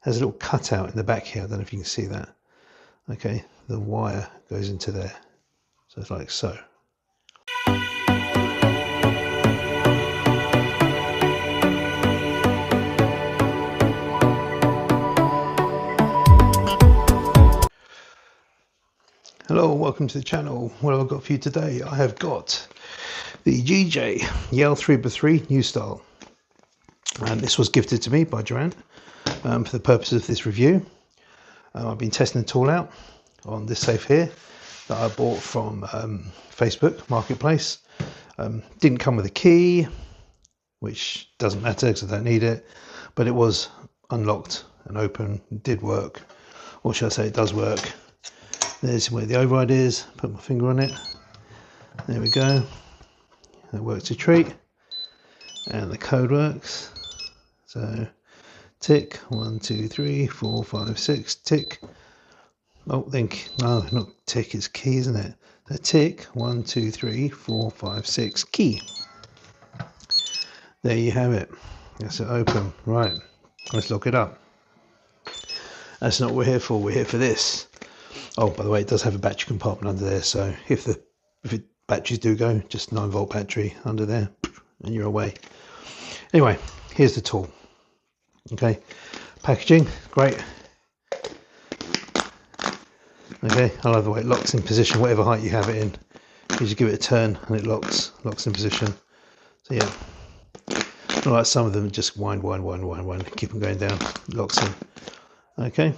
has a little cutout in the back here. I don't know if you can see that. Okay, the wire goes into there. So it's like so. Hello, welcome to the channel. What have I got for you today? I have got the GJ Yale 3x3 new style, and this was gifted to me by Joanne for the purpose of this review. I've been testing the tool out on this safe here that I bought from Facebook Marketplace. Didn't come with a key, which doesn't matter because I don't need it, but it was unlocked and open. It did work, or should I say it does work. There's where the override is. Put my finger on it. There we go. It works a treat, and the code works. So tick 1 2 3 4 5 6 tick. Oh, think no, not tick. It's key, isn't it? So tick 1 2 3 4 5 6 key. There you have it. That's it open. Right. Let's lock it up. That's not what we're here for. We're here for this. Oh, by the way, it does have a battery compartment under there, so if batteries do go, just 9-volt battery under there, and you're away. Anyway, here's the tool. Okay, packaging, great. Okay, I love the way it locks in position, whatever height you have it in. You just give it a turn, and it locks in position. So yeah, not like some of them just wind, keep them going down. It locks in. Okay.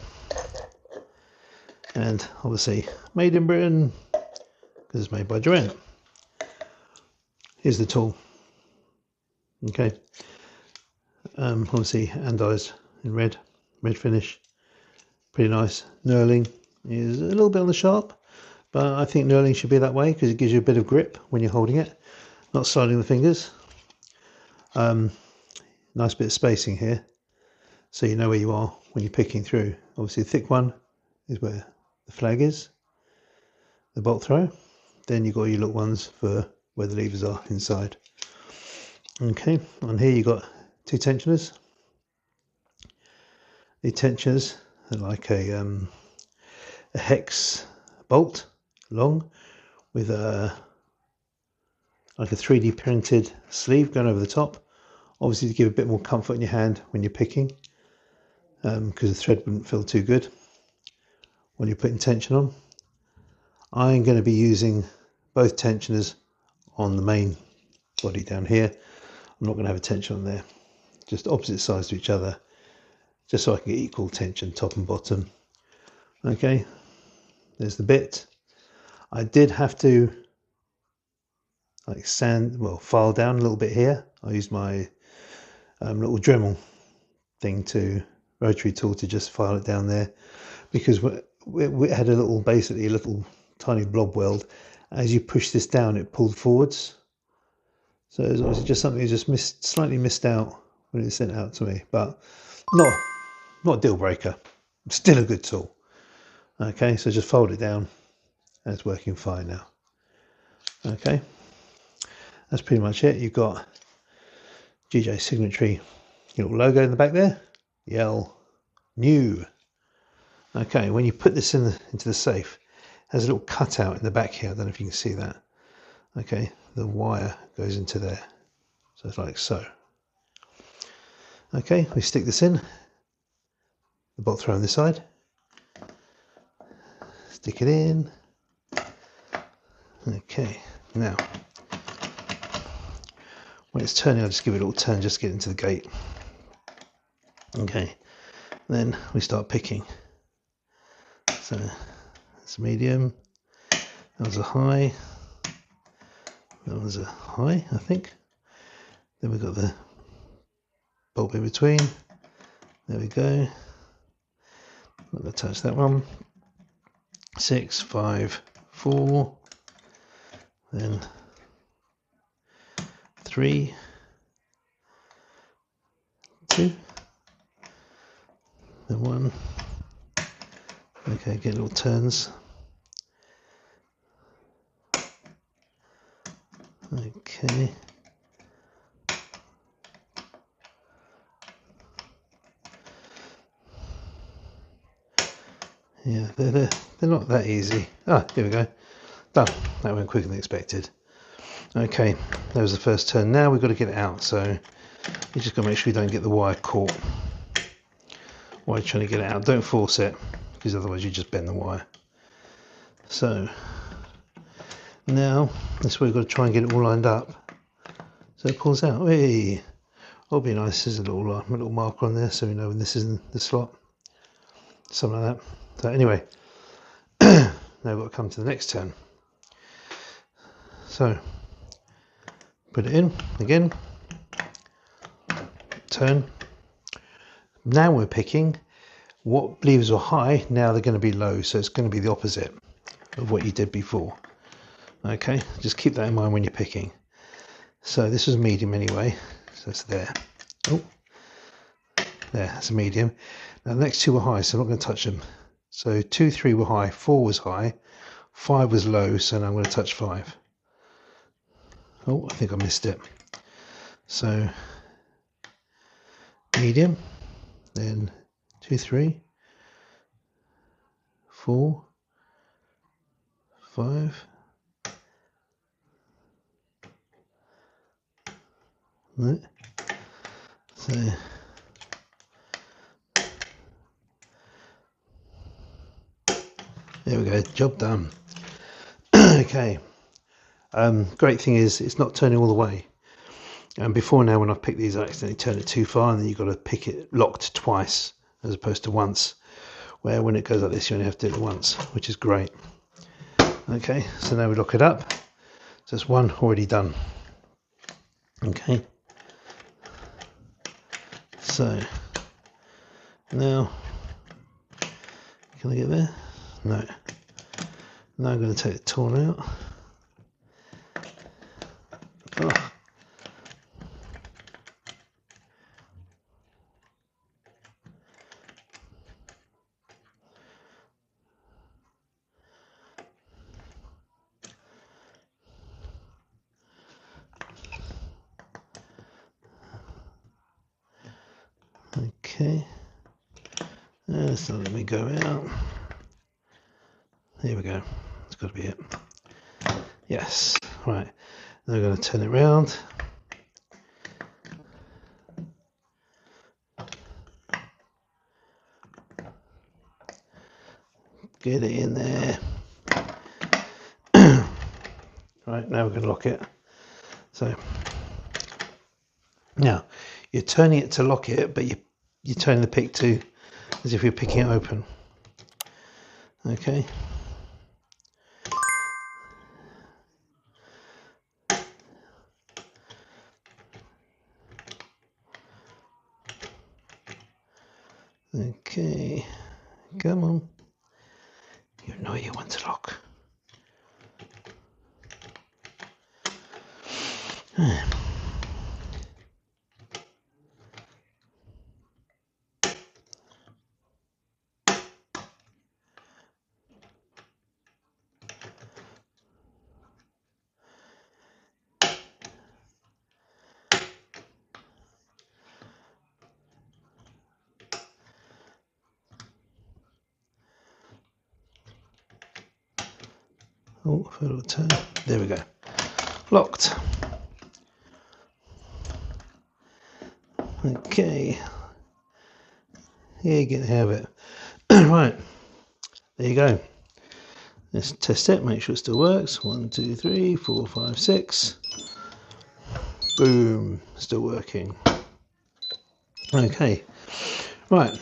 And obviously made in Britain because it's made by Joanne. Here's the tool. Okay. Obviously anodized in red finish. Pretty nice. Knurling is a little bit on the sharp, but I think knurling should be that way because it gives you a bit of grip when you're holding it, not sliding the fingers. Nice bit of spacing here, so you know where you are when you're picking through. Obviously the thick one is where the flag is, the bolt throw. Then you've got your little ones for where the levers are inside. Okay, on here you've got two tensioners. The tensioners are like a hex bolt, long, with like a 3D printed sleeve going over the top, obviously to give a bit more comfort in your hand when you're picking, because the thread wouldn't feel too good when you're putting tension on. I'm going to be using both tensioners on the main body down here. I'm not going to have a tension on there, just opposite sides to each other, just so I can get equal tension top and bottom. Okay, there's the bit. I did have to like file down a little bit here. I used my little Dremel thing rotary tool to just file it down there, because we had basically a little tiny blob weld. As you push this down, it pulled forwards. So it was obviously just something that just slightly missed out when it was sent out to me, but not a deal breaker. Still a good tool. Okay, so just fold it down, and it's working fine now. Okay, that's pretty much it. You've got GJ signatory, your little logo in the back there, Yale new. Okay, when you put this into the safe, it has a little cutout in the back here. I don't know if you can see that. Okay, the wire goes into there. So it's like so. Okay, we stick this in. The bolt throw on this side. Stick it in. Okay, now when it's turning, I'll just give it a little turn just to get into the gate. Okay, then we start picking. So it's medium, that was a high, that was a high, I think. Then we've got the bolt in between. There we go. I'm going to touch that one. 6 5 4, then 3 2, then 1. Okay, get little turns. Okay. Yeah, they're not that easy. Ah, here we go. Done. That went quicker than expected. Okay, that was the first turn. Now we've got to get it out, so you just got to make sure you don't get the wire caught while you're trying to get it out. Don't force it, because otherwise you just bend the wire. So now that's where we've got to try and get it all lined up so it pulls out. Hey, that'll be nice. There's a little marker on there so we know when this is in the slot, something like that. So anyway, now we've got to come to the next turn. So put it in again, turn. Now we're picking what levers are high, now they're going to be low, so it's going to be the opposite of what you did before. Okay, just keep that in mind when you're picking. So this was medium anyway, so it's there. Oh, there, that's a medium. Now the next two were high, so I'm not going to touch them. So 2, 3 were high, 4 was high, 5 was low, so now I'm going to touch 5. Oh, I think I missed it. So medium, then 2, 3, 4, 5. Right. So there we go, job done. Okay. Great thing is it's not turning all the way. And before now, when I've picked these, I accidentally turned it too far, and then you've got to pick it locked twice as opposed to once. Where when it goes like this, you only have to do it once, which is great. Okay, so now we lock it up. So it's one already done. Okay. So now, can I get there? No. Now I'm going to take the tool out. Oh. Okay, so let me go out. Here we go, it's got to be it. Yes, right, now I'm going to turn it round. Get it in there. Right, now we're going to lock it. So now you're turning it to lock it, but you're turning the pick to as if you're picking it open. Okay. Okay, come on. You know you want to lock. Oh, a little turn. There we go. Locked. Okay. Here, get the hang of it. Right. There you go. Let's test it. Make sure it still works. 1, 2, 3, 4, 5, 6. Boom. Still working. Okay. Right.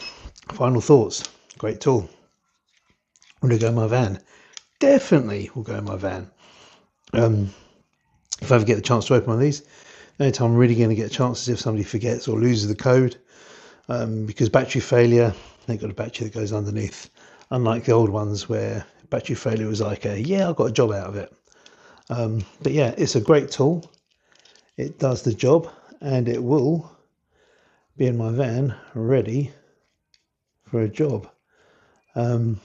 Final thoughts. Great tool. Will it go in my van? Definitely will go in my van. If I ever get the chance to open one of these, the only time I'm really going to get a chance is if somebody forgets or loses the code, because battery failure, they've got a battery that goes underneath, unlike the old ones where battery failure was like yeah, I got a job out of it. But yeah, it's a great tool. It does the job, and it will be in my van ready for a job. So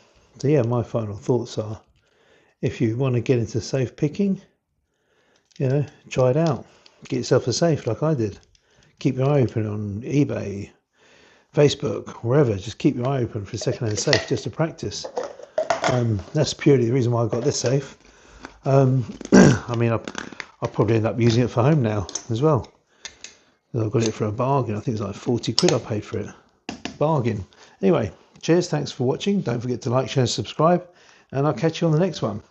yeah, my final thoughts are, if you want to get into safe picking, you know, try it out. Get yourself a safe like I did. Keep your eye open on eBay, Facebook, wherever. Just keep your eye open for a second-hand safe just to practice. That's purely the reason why I got this safe. I mean, I'll probably end up using it for home now as well. I've got it for a bargain. I think it's like 40 quid I paid for it. Bargain. Anyway, cheers, thanks for watching. Don't forget to like, share and subscribe, and I'll catch you on the next one.